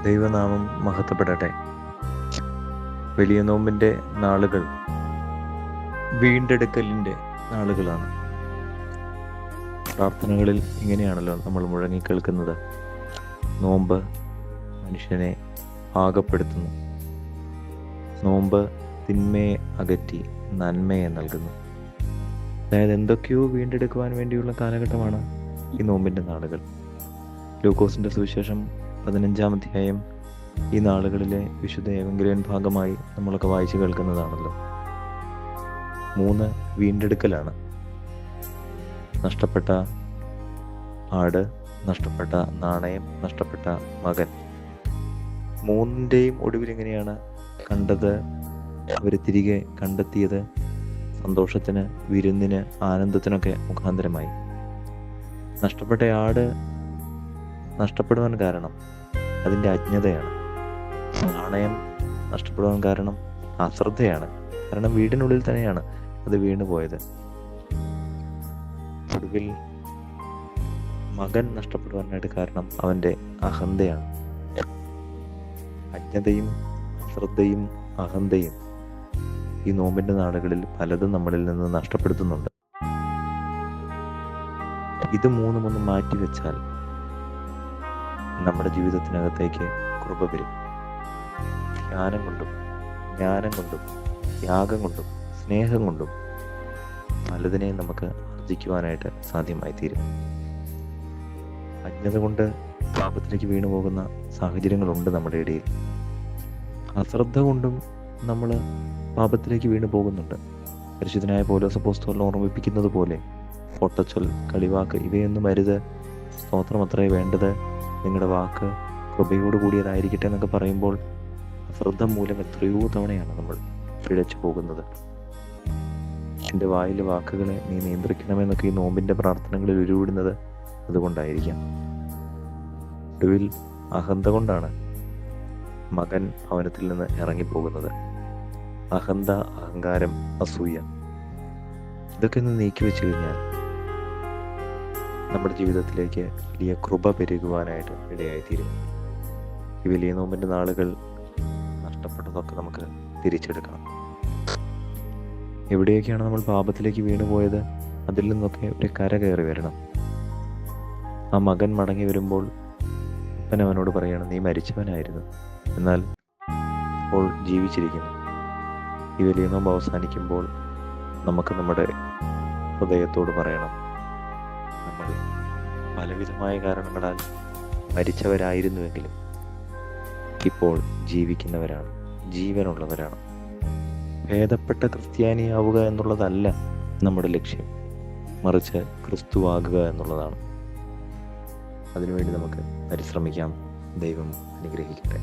ദൈവനാമം മഹത്വപ്പെടട്ടെ. വലിയ നോമ്പിൻ്റെ നാളുകൾ വീണ്ടെടുക്കലിൻ്റെ നാളുകളാണ്. പ്രാർത്ഥനകളിൽ ഇങ്ങനെയാണല്ലോ നമ്മൾ മുഴങ്ങിക്കേൾക്കുന്നത്. നോമ്പ് മനുഷ്യനെ പാകപ്പെടുത്തുന്നു. നോമ്പ് തിന്മയെ അകറ്റി നന്മയെ നൽകുന്നു. അതായത് എന്തൊക്കെയോ വീണ്ടെടുക്കുവാൻ വേണ്ടിയുള്ള കാലഘട്ടമാണ് ഈ നോമ്പിൻ്റെ നാളുകൾ. ലൂക്കോസിൻ്റെ സുവിശേഷം 15-ാം അധ്യായം ഈ നാളുകളിലെ വിശുദ്ധ ഏവങ്കേലിയൻ ഭാഗമായി നമ്മളൊക്കെ വായിച്ചു കേൾക്കുന്നതാണല്ലോ. 3 വീണ്ടെടുക്കലാണ്. നഷ്ടപ്പെട്ട ആട്, നഷ്ടപ്പെട്ട നാണയം, നഷ്ടപ്പെട്ട മകൻ. 3ൻ്റെയും ഒടുവിൽ എങ്ങനെയാണ് കണ്ടത്? അവർ തിരികെ കണ്ടെത്തിയത് സന്തോഷത്തിന്, വിരുന്നിന്, ആനന്ദത്തിനൊക്കെ മുഖാന്തരമായി. നഷ്ടപ്പെട്ട ആട് നഷ്ടപ്പെടുവാൻ കാരണം അതിൻ്റെ അജ്ഞതയാണ്. നാണയം നഷ്ടപ്പെടുവാൻ കാരണം അശ്രദ്ധയാണ്. കാരണം വീടിനുള്ളിൽ തന്നെയാണ് അത് വീണു പോയത്. ഒടുവിൽ മകൻ നഷ്ടപ്പെടുവാനായിട്ട് കാരണം അവൻ്റെ അഹന്തയാണ്. അജ്ഞതയും അശ്രദ്ധയും അഹന്തയും ഈ നോമ്പിൻ്റെ നാളുകളിൽ പലതും നമ്മളിൽ നിന്ന് നഷ്ടപ്പെടുത്തുന്നുണ്ട്. ഇത് മൂന്നും ഒന്ന് മാറ്റിവെച്ചാൽ നമ്മുടെ ജീവിതത്തിനകത്തേക്ക് കൃപ വരും. ധ്യാനം കൊണ്ടും ജ്ഞാനം കൊണ്ടും ത്യാഗം കൊണ്ടും സ്നേഹം കൊണ്ടും പലതിനെയും നമുക്ക് ആർജിക്കുവാനായിട്ട് സാധ്യമായി തീരും. അജ്ഞത കൊണ്ട് പാപത്തിലേക്ക് വീണു പോകുന്ന സാഹചര്യങ്ങളുണ്ട് നമ്മുടെ ഇടയിൽ. അശ്രദ്ധ കൊണ്ടും നമ്മൾ പാപത്തിലേക്ക് വീണു പോകുന്നുണ്ട്. പരിശുദ്ധനായ പൗലോസ് അപ്പോസ്തലൻ ഓർമ്മിപ്പിക്കുന്നത് പോലെ പൊട്ടച്ചൊൽ, കളിവാക്ക് ഇവയൊന്നും അരുത്, സ്തോത്രം അത്രേ വേണ്ടത്, നിങ്ങളുടെ വാക്ക് കൃപയോട് കൂടിയതായിരിക്കട്ടെ എന്നൊക്കെ പറയുമ്പോൾ അശ്രദ്ധ മൂലം എത്രയോ തവണയാണ് നമ്മൾ പിഴച്ചു പോകുന്നത്. എൻ്റെ വായിലെ വാക്കുകളെ നീ നിയന്ത്രിക്കണമെന്നൊക്കെ ഈ നോമ്പിൻ്റെ പ്രാർത്ഥനകളിൽ ഉരുവിടുന്നത് അതുകൊണ്ടായിരിക്കാം. ഒടുവിൽ അഹന്ത കൊണ്ടാണ് മകൻ ഭവനത്തിൽ നിന്ന് ഇറങ്ങിപ്പോകുന്നത്. അഹന്ത, അഹങ്കാരം, അസൂയ ഇതൊക്കെ ഒന്ന് നീക്കി വെച്ച് കഴിഞ്ഞാൽ നമ്മുടെ ജീവിതത്തിലേക്ക് വലിയ കൃപ പെരുകുവാനായിട്ട് ഇടയായിത്തീരും. ഈ വലിയ നോമ്പിൻ്റെ നാളുകൾ നഷ്ടപ്പെട്ടതൊക്കെ നമുക്ക് തിരിച്ചെടുക്കണം. എവിടെയൊക്കെയാണ് നമ്മൾ പാപത്തിലേക്ക് വീണുപോയത് അതിൽ നിന്നൊക്കെ ഒരു കര കയറി വരണം. ആ മകൻ മടങ്ങി വരുമ്പോൾ അപ്പൻ അവനോട് പറയണം, നീ മരിച്ചവനായിരുന്നു, എന്നാൽ ഇപ്പോൾ ജീവിച്ചിരിക്കുന്നു. ഈ വലിയ നോമ്പ് അവസാനിക്കുമ്പോൾ നമുക്ക് നമ്മുടെ ഹൃദയത്തോട് പറയണം, നമ്മൾ പലവിധമായ കാരണങ്ങളാൽ മരിച്ചവരായിരുന്നുവെങ്കിലും ഇപ്പോൾ ജീവിക്കുന്നവരാണ്, ജീവനുള്ളവരാണ്. ഭേദപ്പെട്ട ക്രിസ്ത്യാനിയാവുക എന്നുള്ളതല്ല നമ്മുടെ ലക്ഷ്യം, മറിച്ച് ക്രിസ്തുവാകുക എന്നുള്ളതാണ്. അതിനുവേണ്ടി നമുക്ക് പരിശ്രമിക്കാം. ദൈവം അനുഗ്രഹിക്കട്ടെ.